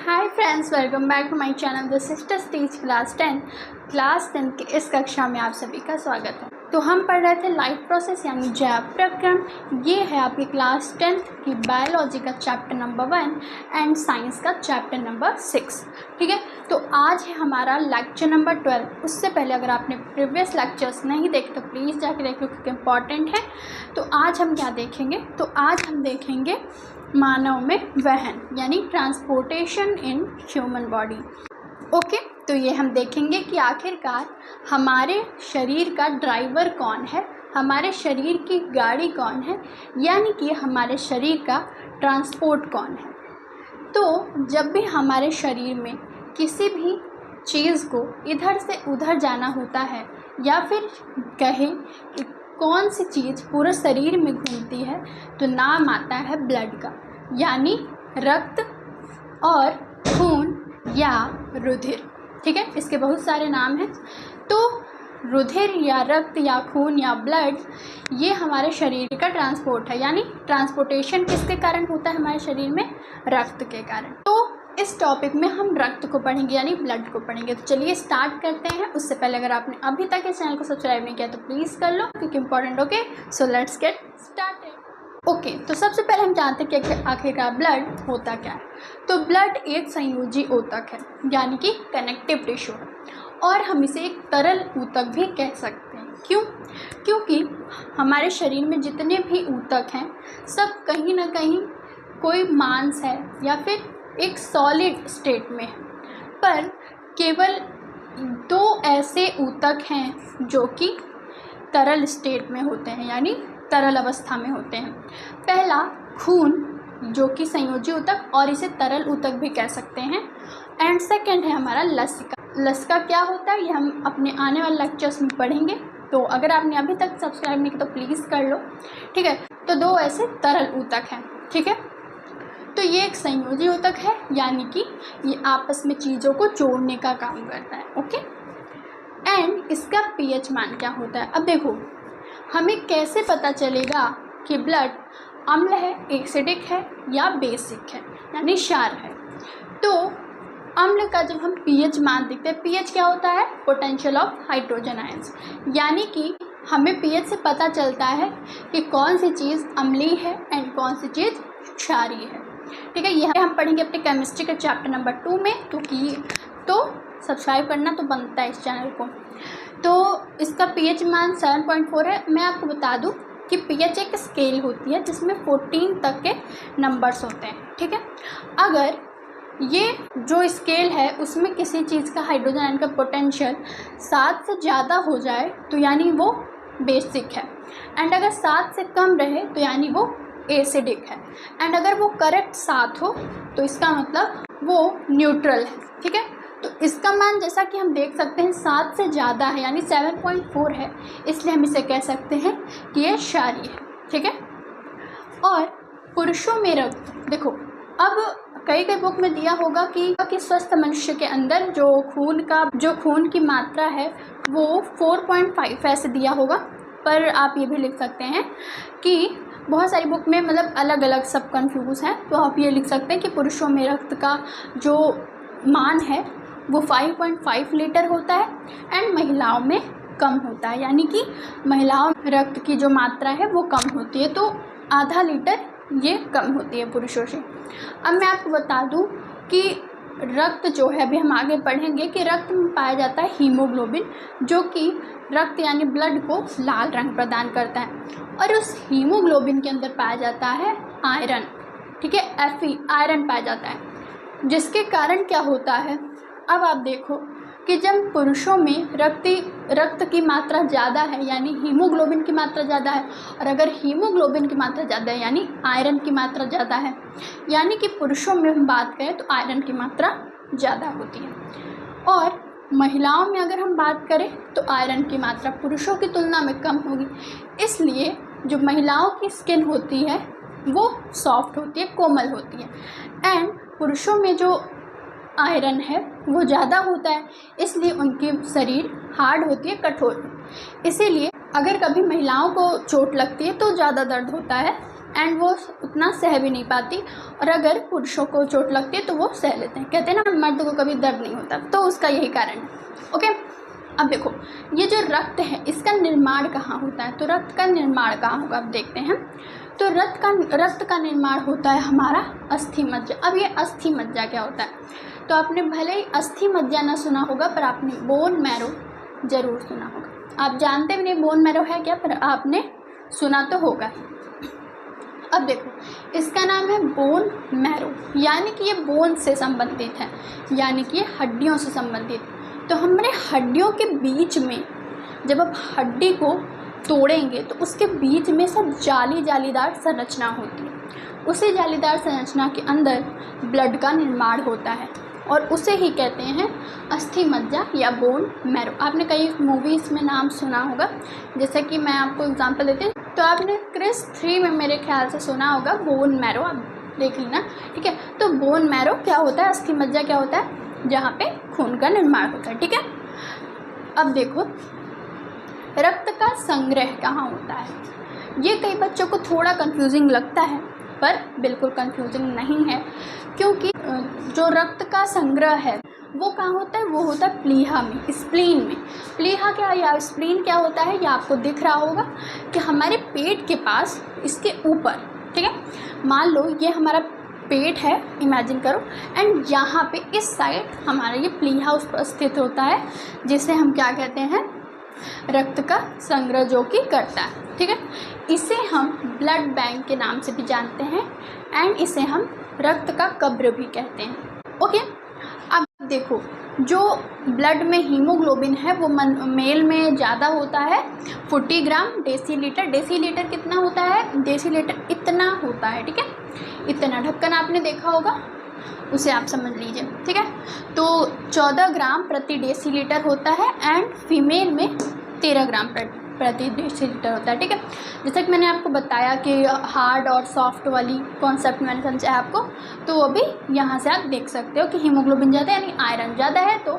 Hi friends, welcome back to my channel the sisters teach class 10 की इस कक्षा में आप सभी का स्वागत है। तो हम पढ़ रहे थे लाइफ प्रोसेस यानी जैव प्रक्रम। ये है आपकी क्लास 10 की बायोलॉजी का चैप्टर नंबर 1 एंड साइंस का चैप्टर नंबर 6। ठीक है, तो आज है हमारा लेक्चर नंबर 12। उससे पहले अगर आपने प्रीवियस लेक्चर्स नहीं देखे तो प्लीज़ जाकर देखो क्योंकि इम्पॉर्टेंट है। तो आज हम क्या देखेंगे, तो आज हम देखेंगे मानव में वहन यानी transportation in human body. Okay, तो ये हम देखेंगे कि आखिरकार हमारे शरीर का ड्राइवर कौन है, हमारे शरीर की गाड़ी कौन है, यानी कि हमारे शरीर का ट्रांसपोर्ट कौन है। तो जब भी हमारे शरीर में किसी भी चीज़ को इधर से उधर जाना होता है या फिर कहें कि कौन सी चीज़ पूरे शरीर में घूमती है, तो नाम आता है ब्लड का, यानी रक्त और खून या रुधिर। ठीक है, इसके बहुत सारे नाम हैं। तो रुधिर या रक्त या खून या ब्लड ये हमारे शरीर का ट्रांसपोर्ट है, यानी ट्रांसपोर्टेशन किसके कारण होता है हमारे शरीर में, रक्त के कारण। तो इस टॉपिक में हम रक्त को पढ़ेंगे यानी ब्लड को पढ़ेंगे। तो चलिए स्टार्ट करते हैं। उससे पहले अगर आपने अभी तक इस चैनल को सब्सक्राइब नहीं किया तो प्लीज़ कर लो क्योंकि important. Okay, so let's get started. Okay, तो सबसे पहले हम जानते हैं कि आखिरकार ब्लड होता क्या है। तो ब्लड एक संयोजी ऊतक है यानी कि कनेक्टिव टिश्यू है, और हम इसे एक तरल ऊतक भी कह सकते हैं। क्यों? क्योंकि हमारे शरीर में जितने भी ऊतक हैं सब कहीं ना कहीं कोई मांस है या फिर एक सॉलिड स्टेट में है, पर केवल 2 ऐसे ऊतक हैं जो कि तरल स्टेट में होते हैं यानी तरल अवस्था में होते हैं। पहला खून जो कि संयोजी ऊतक, और इसे तरल ऊतक भी कह सकते हैं। एंड सेकंड है हमारा लसिका। लसिका क्या होता है ये हम अपने आने वाले लेक्चर्स में पढ़ेंगे। तो अगर आपने अभी तक सब्सक्राइब नहीं किया तो प्लीज़ कर लो। ठीक है, तो 2 ऐसे तरल ऊतक हैं। ठीक है, तो ये एक संयोजी ऊतक है यानी कि ये आपस में चीज़ों को जोड़ने का काम करता है। ओके, एंड इसका पीएच मान क्या होता है। अब देखो, हमें कैसे पता चलेगा कि ब्लड अम्ल है, एसिडिक है या बेसिक है यानी क्षार है। तो अम्ल का जब हम पीएच मान देखते हैं, पीएच क्या होता है, पोटेंशियल ऑफ हाइड्रोजन आयंस, यानी कि हमें पीएच से पता चलता है कि कौन सी चीज़ अम्लीय है एंड कौन सी चीज़ क्षारीय है। ठीक है, यह हम पढ़ेंगे अपने केमिस्ट्री के चैप्टर नंबर 2 में। तो सब्सक्राइब करना तो बनता है इस चैनल को। तो इसका पीएच मान 7.4 है। मैं आपको बता दूं कि पीएच एक स्केल होती है जिसमें 14 तक के नंबर्स होते हैं। ठीक है, अगर ये जो स्केल है उसमें किसी चीज़ का हाइड्रोजन आयन का पोटेंशियल 7 से ज़्यादा हो जाए तो यानी वो बेसिक है, एंड अगर 7 से कम रहे तो यानी वो एसिडिक है, एंड अगर वो करेक्ट 7 हो तो इसका मतलब वो न्यूट्रल है। ठीक है, तो इसका मान जैसा कि हम देख सकते हैं 7 से ज़्यादा है यानी 7.4 है, इसलिए हम इसे कह सकते हैं कि ये क्षारीय है। ठीक है, और पुरुषों में रक्त देखो, अब कई बुक में दिया होगा कि स्वस्थ मनुष्य के अंदर जो खून की मात्रा है वो 4.5 ऐसे दिया होगा, पर आप ये भी लिख सकते हैं कि बहुत सारी बुक में मतलब अलग अलग सब कंफ्यूज हैं। तो आप ये लिख सकते हैं कि पुरुषों में रक्त का जो मान है वो 5.5 लीटर होता है एंड महिलाओं में कम होता है, यानी कि महिलाओं में रक्त की जो मात्रा है वो कम होती है, तो आधा लीटर ये कम होती है पुरुषों से। अब मैं आपको बता दूं कि रक्त जो है, अभी हम आगे पढ़ेंगे कि रक्त में पाया जाता है हीमोग्लोबिन, जो कि रक्त यानी ब्लड को लाल रंग प्रदान करता है, और उस हीमोग्लोबिन के अंदर पाया जाता है आयरन। ठीक है, Fe आयरन पाया जाता है, जिसके कारण क्या होता है, अब आप देखो कि जब पुरुषों में रक्त की मात्रा ज़्यादा है यानी हीमोग्लोबिन की मात्रा ज़्यादा है, और अगर हीमोग्लोबिन की मात्रा ज़्यादा है यानी आयरन की मात्रा ज़्यादा है, यानी कि पुरुषों में हम बात करें तो आयरन की मात्रा ज़्यादा होती है, और महिलाओं में अगर हम बात करें तो आयरन की मात्रा पुरुषों की तुलना में कम होगी। इसलिए जो महिलाओं की स्किन होती है वो सॉफ्ट होती है, कोमल होती है, एंड पुरुषों में जो आयरन है वो ज़्यादा होता है, इसलिए उनकी शरीर हार्ड होती है, कठोर। इसीलिए अगर कभी महिलाओं को चोट लगती है तो ज़्यादा दर्द होता है एंड वो उतना सह भी नहीं पाती, और अगर पुरुषों को चोट लगती है तो वो सह लेते हैं। कहते हैं ना मर्द को कभी दर्द नहीं होता, तो उसका यही कारण है। ओके, अब देखो ये जो रक्त है इसका निर्माण कहाँ होता है, तो रक्त का निर्माण कहाँ होगा, अब देखते हैं। तो रक्त का निर्माण होता है हमारा अस्थि मज्जा। अब ये अस्थि मज्जा क्या होता है, तो आपने भले ही अस्थि मज्जा ना सुना होगा, पर आपने बोन मैरो ज़रूर सुना होगा। आप जानते भी नहीं बोन मैरो है क्या, पर आपने सुना तो होगा। अब देखो इसका नाम है बोन मैरो, यानी कि ये बोन से संबंधित है, यानी कि ये हड्डियों से संबंधित। तो हमारे हड्डियों के बीच में जब आप हड्डी को तोड़ेंगे तो उसके बीच में सब जालीदार संरचना होती है। उसी जालीदार संरचना के अंदर ब्लड का निर्माण होता है, और उसे ही कहते हैं अस्थि मज्जा या बोन मैरो। आपने कई मूवीज़ में नाम सुना होगा, जैसे कि मैं आपको एग्जांपल देती हूँ। तो आपने क्रिस 3 में मेरे ख्याल से सुना होगा बोन मैरो, आप देख लेना, ठीक है। तो बोन मैरो क्या होता है, अस्थि मज्जा क्या होता है, जहाँ पे खून का निर्माण होता है, ठीक है। अब देखो रक्त का संग्रह कहाँ होता है, ये कई बच्चों को थोड़ा कंफ्यूजिंग लगता है, पर बिल्कुल कंफ्यूजिंग नहीं है, क्योंकि जो रक्त का संग्रह है वो कहाँ होता है, वो होता है प्लीहा में, स्प्लीन में। प्लीहा क्या या स्प्लीन क्या होता है, ये आपको दिख रहा होगा कि हमारे पेट के पास इसके ऊपर, ठीक है। मान लो ये हमारा पेट है, इमेजिन करो, एंड यहाँ पे इस साइड हमारा ये प्लीहा उस पर स्थित होता है, जिसे हम क्या कहते हैं, रक्त का संग्रह जो कि करता है, ठीक है। इसे हम ब्लड बैंक के नाम से भी जानते हैं, एंड इसे हम रक्त का कब्र भी कहते हैं। ओके, अब देखो जो ब्लड में हीमोग्लोबिन है वो मेल में ज़्यादा होता है 40 ग्राम डेसीलीटर। डेसीलीटर कितना होता है, डेसीलीटर इतना होता है, ठीक है। इतना ढक्कन आपने देखा होगा, उसे आप समझ लीजिए, ठीक है। तो 14 ग्राम प्रति डेसीलीटर होता है, एंड फीमेल में 13 ग्राम प्रति डेसीलीटर होता है, ठीक है। जैसा कि मैंने आपको बताया कि हार्ड और सॉफ्ट वाली कॉन्सेप्ट मैंने समझाया आपको, तो अभी यहाँ से आप देख सकते हो कि हीमोग्लोबिन ज़्यादा यानी आयरन ज़्यादा है, तो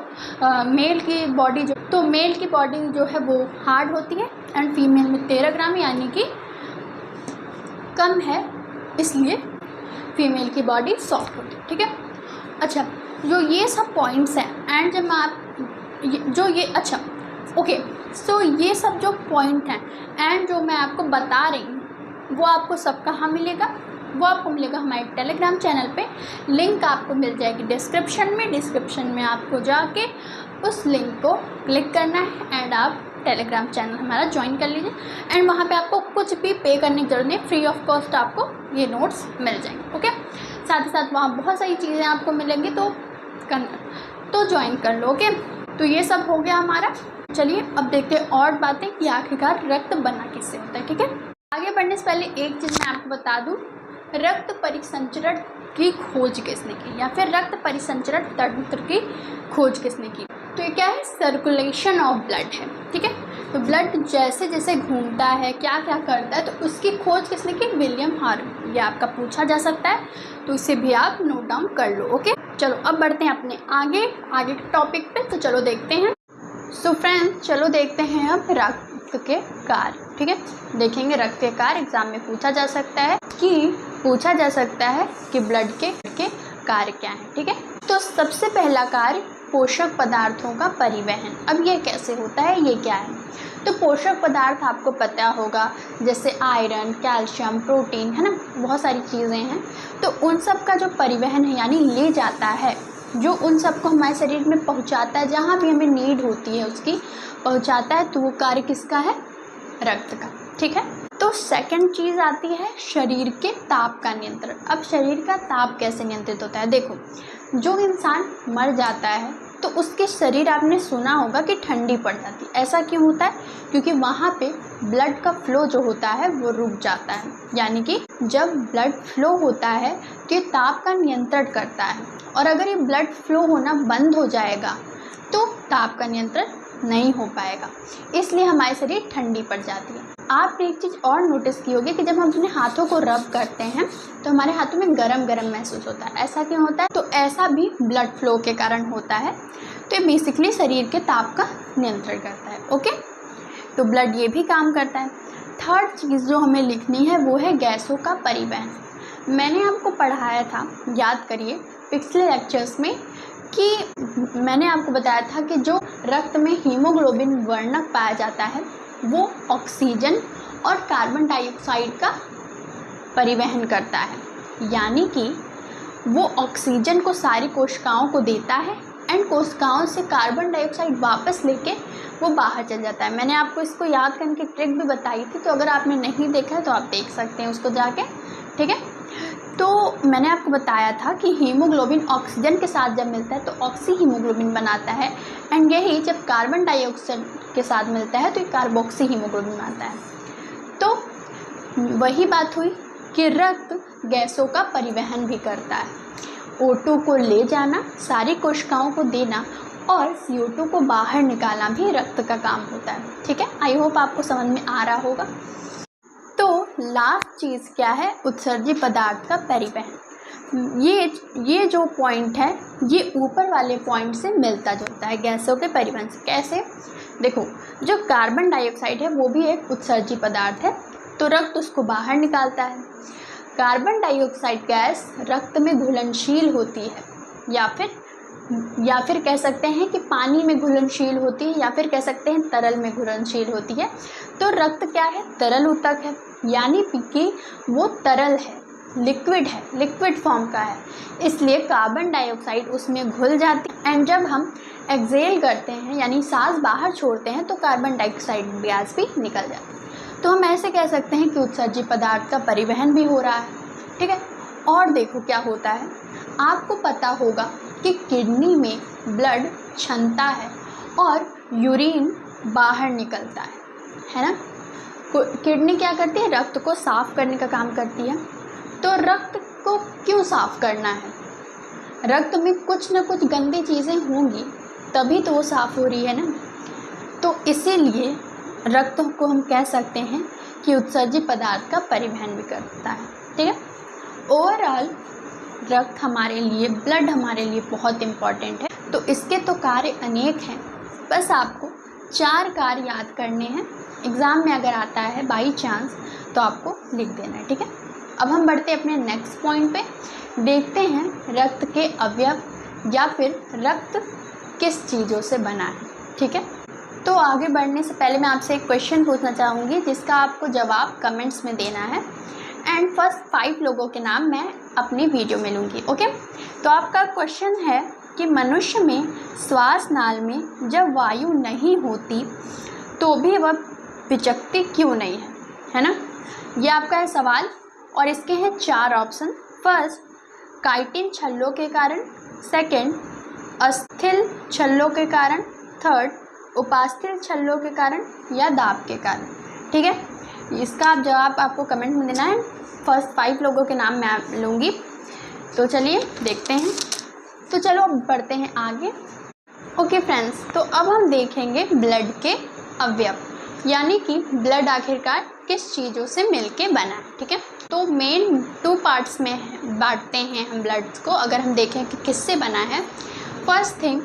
मेल की बॉडी जो है वो हार्ड होती है, एंड फीमेल में 13 ग्राम यानी कि कम है, इसलिए फीमेल की बॉडी सॉफ्ट होती है, ठीक है। अच्छा, जो ये सब पॉइंट्स हैं, एंड जब मैं ओके, सो ये सब जो पॉइंट हैं एंड जो मैं आपको बता रही हूँ वो आपको सब कहाँ मिलेगा, वो आपको मिलेगा हमारे टेलीग्राम चैनल पे। लिंक आपको मिल जाएगी डिस्क्रिप्शन में आपको जाके उस लिंक को क्लिक करना है, एंड आप टेलीग्राम चैनल हमारा ज्वाइन कर लीजिए, एंड वहाँ पे आपको कुछ भी पे करने की जरूरत नहीं, फ्री ऑफ कॉस्ट आपको ये नोट्स मिल जाएंगे। ओके, साथ ही साथ वहाँ बहुत सारी चीज़ें आपको मिलेंगी, तो ज्वाइन कर लो। ओके, तो ये सब हो गया हमारा। चलिए अब देखते हैं और बातें कि आखिरकार रक्त बना किससे होता है, ठीक है। आगे बढ़ने से पहले एक चीज़ मैं आपको बता दूं, रक्त परिसंचरण की खोज किसने की, या फिर रक्त परिसंचरण तंत्र की खोज किसने की। तो ये क्या है, सर्कुलेशन ऑफ ब्लड है, ठीक है। तो ब्लड जैसे जैसे घूमता है, क्या क्या करता है, तो उसकी खोज किसने की, विलियम हार्वी। ये आपका पूछा जा सकता है, तो इसे भी आप नोट डाउन कर लो। ओके, चलो अब बढ़ते हैं अपने आगे के टॉपिक पे। तो चलो देखते हैं। सो फ्रेंड्स, चलो देखते हैं अब रक्त के कार्य, ठीक है। देखेंगे रक्त के कार्य एग्जाम में पूछा जा सकता है कि ब्लड के कार्य क्या है, ठीक है। तो सबसे पहला कार्य पोषक पदार्थों का परिवहन। अब ये कैसे होता है, ये क्या है, तो पोषक पदार्थ आपको पता होगा, जैसे आयरन, कैल्शियम, प्रोटीन, है ना, बहुत सारी चीज़ें हैं। तो उन सब का जो परिवहन है यानी ले जाता है, जो उन सबको हमारे शरीर में पहुंचाता है, जहाँ भी हमें नीड होती है उसकी पहुंचाता है, तो वो कार्य किसका है, रक्त का, ठीक है। तो सेकंड चीज़ आती है शरीर के ताप का नियंत्रण। अब शरीर का ताप कैसे नियंत्रित होता है, देखो जो इंसान मर जाता है तो उसके शरीर, आपने सुना होगा कि ठंडी पड़ जाती है। ऐसा क्यों होता है, क्योंकि वहाँ पे ब्लड का फ्लो जो होता है वो रुक जाता है, यानी कि जब ब्लड फ्लो होता है तो ये ताप का नियंत्रण करता है, और अगर ये ब्लड फ्लो होना बंद हो जाएगा तो ताप का नियंत्रण नहीं हो पाएगा, इसलिए हमारे शरीर ठंडी पड़ जाती है। आपने एक चीज़ और नोटिस की होगी कि जब हम अपने हाथों को रब करते हैं तो हमारे हाथों में गरम गरम महसूस होता है। ऐसा क्यों होता है, तो ऐसा भी ब्लड फ्लो के कारण होता है। तो ये बेसिकली शरीर के ताप का नियंत्रण करता है। ओके, तो ब्लड ये भी काम करता है। थर्ड चीज़ जो हमें लिखनी है वो है गैसों का परिवहन। मैंने आपको पढ़ाया था, याद करिए पिछले लेक्चर्स में, कि मैंने आपको बताया था कि जो रक्त में हीमोग्लोबिन वर्णक पाया जाता है वो ऑक्सीजन और कार्बन डाइऑक्साइड का परिवहन करता है, यानी कि वो ऑक्सीजन को सारी कोशिकाओं को देता है एंड कोशिकाओं से कार्बन डाइऑक्साइड वापस लेके वो बाहर चल जाता है। मैंने आपको इसको याद करने की ट्रिक भी बताई थी, तो अगर आपने नहीं देखा है तो आप देख सकते हैं उसको जाके, ठीक है। तो मैंने आपको बताया था कि हीमोग्लोबिन ऑक्सीजन के साथ जब मिलता है तो ऑक्सी हीमोग्लोबिन बनाता है, एंड यही जब कार्बन डाइऑक्साइड के साथ मिलता है तो ये कार्बोक्सी हीमोग्लोबिन बनाता है। तो वही बात हुई कि रक्त गैसों का परिवहन भी करता है। O2 को ले जाना, सारी कोशिकाओं को देना, और CO2 को बाहर निकालना भी रक्त का काम होता है, ठीक है। आई होप आपको समझ में आ रहा होगा। तो लास्ट चीज़ क्या है, उत्सर्जी पदार्थ का परिवहन। ये जो पॉइंट है ये ऊपर वाले पॉइंट से मिलता जुलता है गैसों के परिवहन से। कैसे? देखो, जो कार्बन डाइऑक्साइड है वो भी एक उत्सर्जी पदार्थ है, तो रक्त उसको बाहर निकालता है। कार्बन डाइऑक्साइड गैस रक्त में घुलनशील होती है, या फिर कह सकते हैं कि पानी में घुलनशील होती है, या फिर कह सकते हैं तरल में घुलनशील होती है। तो रक्त क्या है? तरल ऊतक है, यानी कि वो तरल है, लिक्विड है, लिक्विड फॉर्म का है, इसलिए कार्बन डाइऑक्साइड उसमें घुल जाती है। एंड जब हम एक्सहेल करते हैं यानी सांस बाहर छोड़ते हैं तो कार्बन डाइऑक्साइड गैस भी निकल जाती है। तो हम ऐसे कह सकते हैं कि उत्सर्जी पदार्थ का परिवहन भी हो रहा है, ठीक है। और देखो क्या होता है, आपको पता होगा कि किडनी में ब्लड क्षमता है और यूरिन बाहर निकलता है ना। किडनी क्या करती है? रक्त को साफ़ करने का काम करती है। तो रक्त को क्यों साफ़ करना है? रक्त में कुछ न कुछ गंदी चीज़ें होंगी तभी तो वो साफ़ हो रही है ना। तो इसीलिए रक्त को हम कह सकते हैं कि उत्सर्जी पदार्थ का परिवहन भी करता है, ठीक है। ओवरऑल रक्त हमारे लिए, ब्लड हमारे लिए बहुत इम्पॉर्टेंट है। तो इसके तो कार्य अनेक हैं, बस आपको 4 कार्य याद करने हैं। एग्ज़ाम में अगर आता है बाई चांस तो आपको लिख देना है, ठीक है। अब हम बढ़ते हैं अपने नेक्स्ट पॉइंट पे, देखते हैं रक्त के अवयव या फिर रक्त किस चीज़ों से बना है, ठीक है। तो आगे बढ़ने से पहले मैं आपसे एक क्वेश्चन पूछना चाहूँगी जिसका आपको जवाब कमेंट्स में देना है, एंड फर्स्ट 5 लोगों के नाम मैं अपनी वीडियो में लूँगी, ओके। तो आपका क्वेश्चन है कि मनुष्य में श्वास नाल में जब वायु नहीं होती तो भी वह पिचकती क्यों नहीं है ना। ये आपका है सवाल, और इसके हैं 4 ऑप्शन। फर्स्ट, काइटिन छल्लों के कारण। सेकंड, अस्थिल छल्लों के कारण। थर्ड, उपास्थि छल्लों के कारण, या दाब के कारण, ठीक है। इसका आप जवाब आपको कमेंट में देना है। फर्स्ट 5 लोगों के नाम मैं लूँगी। तो चलिए देखते हैं। तो चलो अब बढ़ते हैं आगे। ओके फ्रेंड्स, तो अब हम देखेंगे ब्लड के अवयव, यानी कि ब्लड आखिरकार किस चीज़ों से मिलके बना है, ठीक है। तो मेन 2 पार्ट्स में बांटते हैं हम ब्लड को, अगर हम देखें कि किससे बना है। फर्स्ट थिंग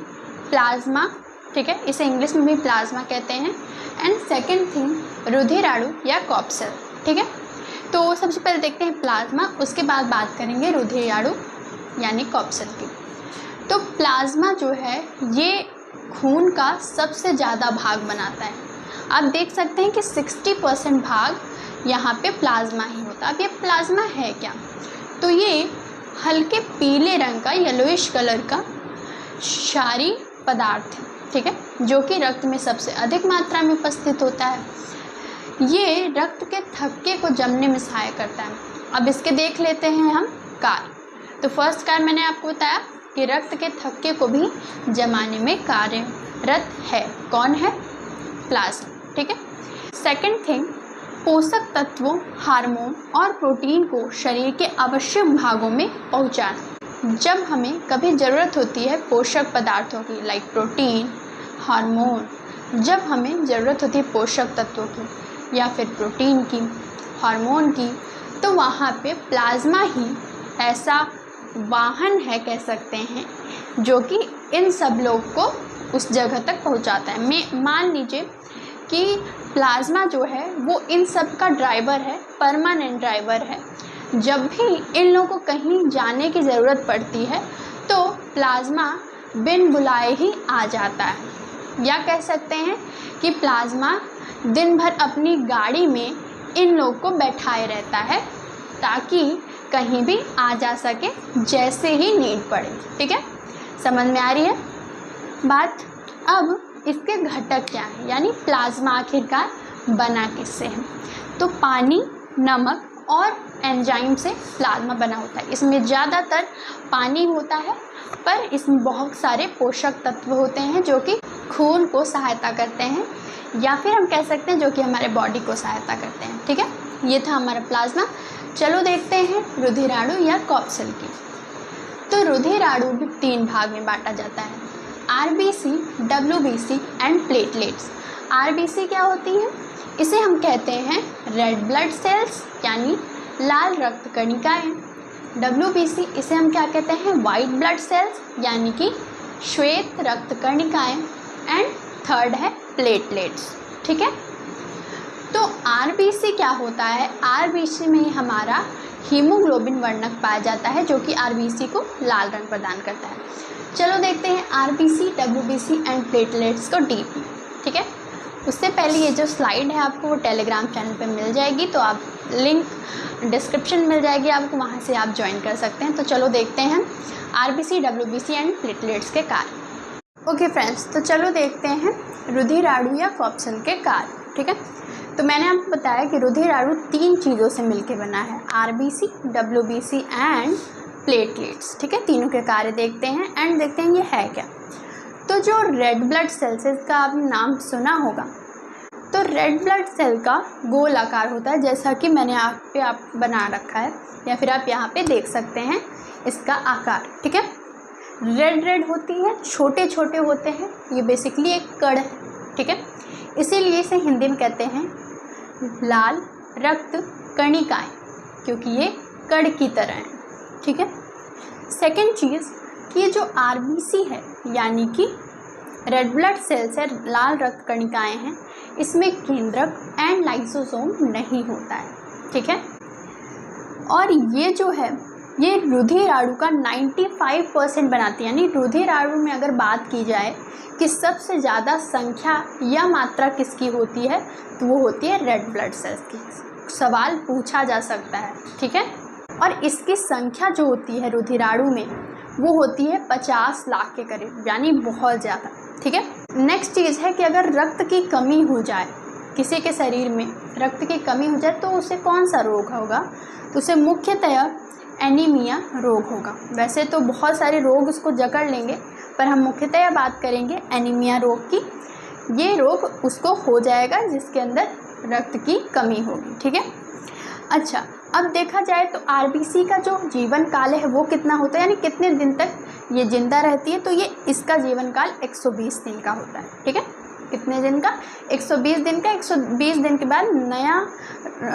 प्लाज्मा, ठीक है, इसे इंग्लिश में भी प्लाज्मा कहते हैं। एंड सेकंड थिंग रुधिराणु या कॉर्पसेल, ठीक है। तो सबसे पहले देखते हैं प्लाज्मा, उसके बाद बात करेंगे रुधिराणु यानी कॉर्पसेल की। तो प्लाज्मा जो है ये खून का सबसे ज़्यादा भाग बनाता है। आप देख सकते हैं कि 60% भाग यहाँ पे प्लाज्मा ही होता है। अब ये प्लाज्मा है क्या? तो ये हल्के पीले रंग का, येलोइश कलर का क्षारीय पदार्थ है, ठीक है, जो कि रक्त में सबसे अधिक मात्रा में उपस्थित होता है। ये रक्त के थक्के को जमने में सहायता करता है। अब इसके देख लेते हैं हम कार्य। तो फर्स्ट कार्य मैंने आपको बताया कि रक्त के थक्के को भी जमाने में कार्यरत है। कौन है? प्लाज्मा, ठीक है। सेकंड थिंग, पोषक तत्वों, हार्मोन और प्रोटीन को शरीर के आवश्यक भागों में पहुंचाना। जब हमें कभी ज़रूरत होती है पोषक पदार्थों की, लाइक प्रोटीन, हार्मोन, जब हमें ज़रूरत होती है पोषक तत्वों की या फिर प्रोटीन की, हार्मोन की, तो वहाँ पे प्लाज्मा ही ऐसा वाहन है, कह सकते हैं, जो कि इन सब लोग को उस जगह तक पहुँचाता है। मान लीजिए कि प्लाज्मा जो है वो इन सब का ड्राइवर है, परमानेंट ड्राइवर है। जब भी इन लोगों को कहीं जाने की ज़रूरत पड़ती है तो प्लाज्मा बिन बुलाए ही आ जाता है, या कह सकते हैं कि प्लाज्मा दिन भर अपनी गाड़ी में इन लोगों को बैठाए रहता है ताकि कहीं भी आ जा सके जैसे ही नीड पड़े। ठीक है, समझ में आ रही है बात। अब इसके घटक क्या हैं, यानी प्लाज्मा आखिरकार बना किससे है? तो पानी, नमक और एंजाइम से प्लाज्मा बना होता है। इसमें ज़्यादातर पानी होता है, पर इसमें बहुत सारे पोषक तत्व होते हैं जो कि खून को सहायता करते हैं, या फिर हम कह सकते हैं जो कि हमारे बॉडी को सहायता करते हैं। ठीक है, ये था हमारा प्लाज्मा। चलो देखते हैं रुधिराणु या कॉप्सेल की। तो रुधिराणु भी 3 भाग में बांटा जाता है, RBC, WBC and platelets. RBC क्या होती है? इसे हम कहते हैं रेड ब्लड सेल्स यानी लाल रक्त कणिकाएँ। डब्ल्यूबीसी इसे हम क्या कहते हैं? वाइट ब्लड सेल्स यानी कि श्वेत रक्त कणिकाएँ। एंड थर्ड है प्लेटलेट्स। ठीक है, तो आरबीसी क्या होता है? आरबीसी में हमारा हीमोग्लोबिन वर्णक पाया जाता है जो कि आरबीसी को लाल रंग प्रदान करता है। चलो देखते हैं आरबीसी, डब्ल्यूबीसी एंड प्लेटलेट्स को डीपली। ठीक है, उससे पहले ये जो स्लाइड है आपको वो टेलीग्राम चैनल पे मिल जाएगी, तो आप लिंक डिस्क्रिप्शन मिल जाएगी आपको, वहाँ से आप ज्वाइन कर सकते हैं। तो चलो देखते हैं आरबीसी, डब्ल्यूबीसी एंड प्लेटलेट्स के कार्य। ओके फ्रेंड्स, तो चलो देखते हैं रुधिराणु या कॉप्सेल के कार्य। ठीक है, तो मैंने आपको बताया कि रुधिराणु 3 चीज़ों से मिलकर बना है, आरबीसी, डब्ल्यूबीसी एंड प्लेटलेट्स। ठीक है, तीनों के कार्य देखते हैं एंड देखते हैं ये है क्या। तो जो रेड ब्लड सेल्स है, इसका आपने नाम सुना होगा। तो रेड ब्लड सेल का गोल आकार होता है, जैसा कि मैंने आप बना रखा है, या फिर आप यहाँ पे देख सकते हैं इसका आकार। ठीक है, रेड होती है, छोटे छोटे होते हैं, ये बेसिकली एक कण है। ठीक है, इसीलिए इसे हिंदी में कहते हैं लाल रक्त कणिकाएँ, क्योंकि ये कण की तरह हैं। ठीक है, सेकेंड चीज़ कि ये जो आरबीसी है यानी कि रेड ब्लड सेल्स है, लाल रक्त कणिकाएँ हैं, इसमें केंद्रक एंड लाइसोसोम नहीं होता है। ठीक है, और ये जो है ये रुधिराणु का 95% बनाती है। यानी रुधिराणु में अगर बात की जाए कि सबसे ज़्यादा संख्या या मात्रा किसकी होती है, तो वो होती है रेड ब्लड सेल्स की। सवाल पूछा जा सकता है। ठीक है, और इसकी संख्या जो होती है रुधिराणु में वो होती है 50 लाख के करीब, यानी बहुत ज़्यादा। ठीक है, नेक्स्ट चीज़ है कि अगर रक्त की कमी हो जाए, किसी के शरीर में रक्त की कमी हो जाए, तो उसे कौन सा रोग होगा? तो उसे मुख्यतया एनीमिया रोग होगा। वैसे तो बहुत सारे रोग उसको जकड़ लेंगे, पर हम मुख्यतया बात करेंगे एनीमिया रोग की। ये रोग उसको हो जाएगा जिसके अंदर रक्त की कमी होगी। ठीक है, अच्छा, अब देखा जाए तो आरबीसी का जो जीवन काल है वो कितना होता है, यानी कितने दिन तक ये जिंदा रहती है, तो ये इसका जीवन काल 120 दिन का होता है। ठीक है, कितने दिन का? 120 दिन का। 120 दिन के बाद नया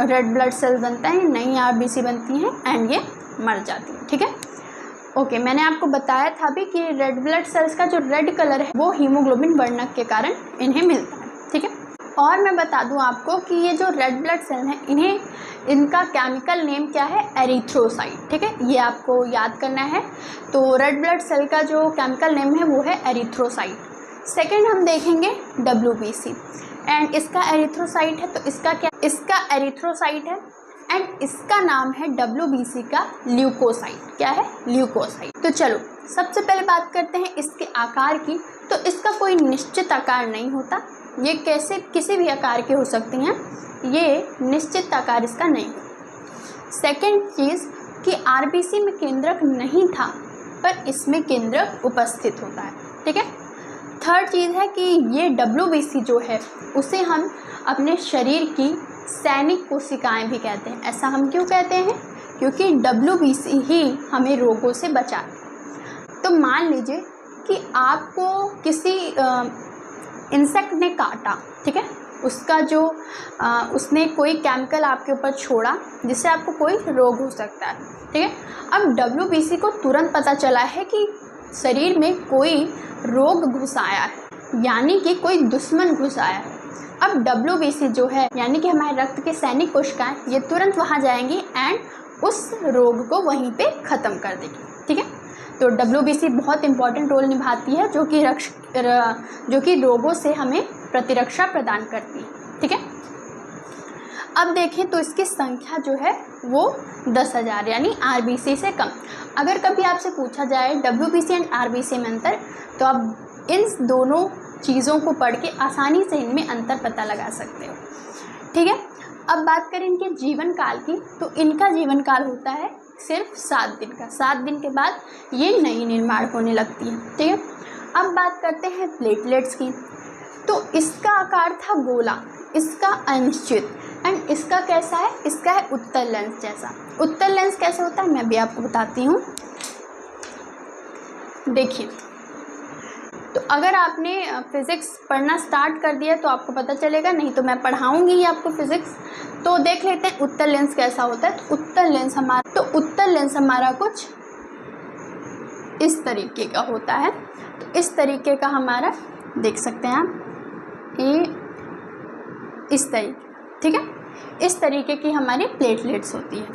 रेड ब्लड सेल बनता है, नई आरबीसी बनती है एंड ये मर जाती है। ठीक है, ओके, मैंने आपको बताया था भी कि रेड ब्लड सेल्स का जो रेड कलर है वो हीमोग्लोबिन वर्णक के कारण इन्हें मिलता है। ठीक है, और मैं बता दूं आपको कि ये जो रेड ब्लड सेल हैं, इनका केमिकल नेम क्या है? एरिथ्रोसाइट। ठीक है, ये आपको याद करना है। तो रेड ब्लड सेल का जो केमिकल नेम है वो है एरिथ्रोसाइट। सेकेंड हम देखेंगे डब्ल्यूबीसी, एंड इसका एरिथ्रोसाइट है, तो इसका क्या? इसका एरिथ्रोसाइट है एंड इसका नाम है डब्ल्यूबीसी का ल्यूकोसाइट। क्या है? ल्यूकोसाइट। तो चलो सबसे पहले बात करते हैं इसके आकार की। तो इसका कोई निश्चित आकार नहीं होता, ये कैसे किसी भी आकार के हो सकती हैं, ये निश्चित आकार इसका नहीं होता। सेकेंड चीज़ कि आरबीसी में केंद्रक नहीं था, पर इसमें केंद्रक उपस्थित होता है। ठीक है, थर्ड चीज़ है कि ये डब्ल्यूबीसी जो है उसे हम अपने शरीर की सैनिक कोशिकाएं भी कहते हैं। ऐसा हम क्यों कहते हैं? क्योंकि डब्ल्यूबीसी ही हमें रोगों से बचाती है। तो मान लीजिए कि आपको किसी इंसेक्ट ने काटा, ठीक है, उसका जो उसने कोई केमिकल आपके ऊपर छोड़ा जिससे आपको कोई रोग हो सकता है। ठीक है, अब डब्ल्यूबीसी को तुरंत पता चला है कि शरीर में कोई रोग घुस आया है, यानी कि कोई दुश्मन घुस आया है। अब WBC जो है यानी कि हमारे रक्त के सैनिक कोशिकाएं ये तुरंत वहाँ जाएंगी एंड उस रोग को वहीं पे ख़त्म कर देगी। ठीक है, तो WBC बहुत इंपॉर्टेंट रोल निभाती है जो कि रोगों से हमें प्रतिरक्षा प्रदान करती है। ठीक है, अब देखें तो इसकी संख्या जो है वो 10,000 यानी RBC से कम। अगर कभी आपसे पूछा जाए WBC एंड RBC में अंतर, तो आप इन दोनों चीज़ों को पढ़ के आसानी से इनमें अंतर पता लगा सकते हो। ठीक है, अब बात करें इनके जीवन काल की, तो इनका जीवन काल होता है सिर्फ 7 दिन का। 7 दिन के बाद ये नई निर्माण होने लगती है। ठीक है, अब बात करते हैं प्लेटलेट्स की, तो इसका आकार था गोला, इसका अनिश्चित एंड इसका कैसा है, इसका है उत्तल लेंस जैसा। उत्तल लेंस कैसे होता है मैं भी आपको बताती हूँ। देखिए, तो अगर आपने फिज़िक्स पढ़ना स्टार्ट कर दिया तो आपको पता चलेगा, नहीं तो मैं पढ़ाऊँगी ही आपको फिज़िक्स। तो देख लेते हैं उत्तल लेंस कैसा होता है। तो उत्तल लेंस हमारा कुछ इस तरीके का होता है। तो इस तरीके का हमारा देख सकते हैं आप, ये इस तरीके, ठीक है, इस तरीके की हमारी प्लेटलेट्स होती है।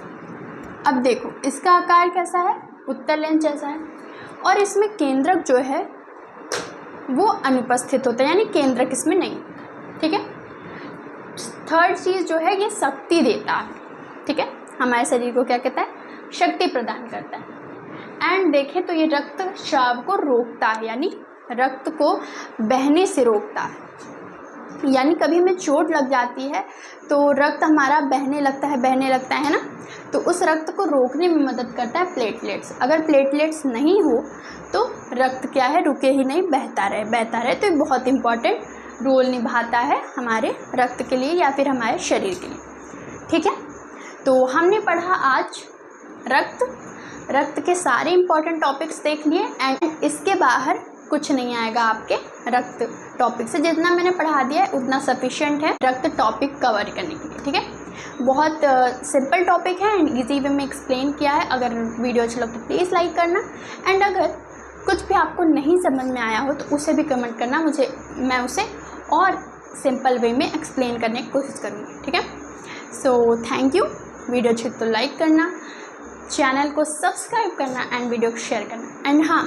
अब देखो इसका आकार कैसा है, उत्तल लेंस जैसा है, और इसमें केंद्रक जो है वो अनुपस्थित होता है, यानी केंद्रक इसमें नहीं। ठीक है, थर्ड चीज़ जो है ये शक्ति देता है। ठीक है, हमारे शरीर को क्या कहता है, शक्ति प्रदान करता है। एंड देखें तो ये रक्त स्राव को रोकता है, यानी रक्त को बहने से रोकता है। यानी कभी हमें चोट लग जाती है तो रक्त हमारा बहने लगता है ना, तो उस रक्त को रोकने में मदद करता है प्लेटलेट्स। अगर प्लेटलेट्स नहीं हो तो रक्त क्या है, रुके ही नहीं, बहता रहे। तो ये बहुत इंपॉर्टेंट रोल निभाता है हमारे रक्त के लिए या फिर हमारे शरीर के लिए। ठीक है, तो हमने पढ़ा आज रक्त के सारे इंपॉर्टेंट टॉपिक्स देख लिए एंड इसके बाहर कुछ नहीं आएगा आपके रक्त टॉपिक से। जितना मैंने पढ़ा दिया है उतना सफिशिएंट है रक्त टॉपिक कवर करने के लिए। ठीक है, बहुत सिंपल टॉपिक है एंड इजी वे में एक्सप्लेन किया है। अगर वीडियो अच्छा लगे तो प्लीज़ लाइक करना, एंड अगर कुछ भी आपको नहीं समझ में आया हो तो उसे भी कमेंट करना, मैं उसे और सिंपल वे में एक्सप्लेन करने की कोशिश करूँगी। ठीक है, सो थैंक यू। वीडियो अच्छी तो लाइक करना, चैनल को सब्सक्राइब करना एंड वीडियो को शेयर करना। एंड हाँ,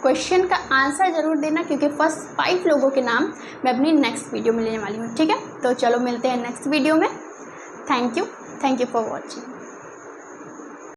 क्वेश्चन का आंसर ज़रूर देना क्योंकि फर्स्ट 5 लोगों के नाम मैं अपनी नेक्स्ट वीडियो में लेने वाली हूँ। ठीक है, तो चलो मिलते हैं नेक्स्ट वीडियो में। Thank you for watching.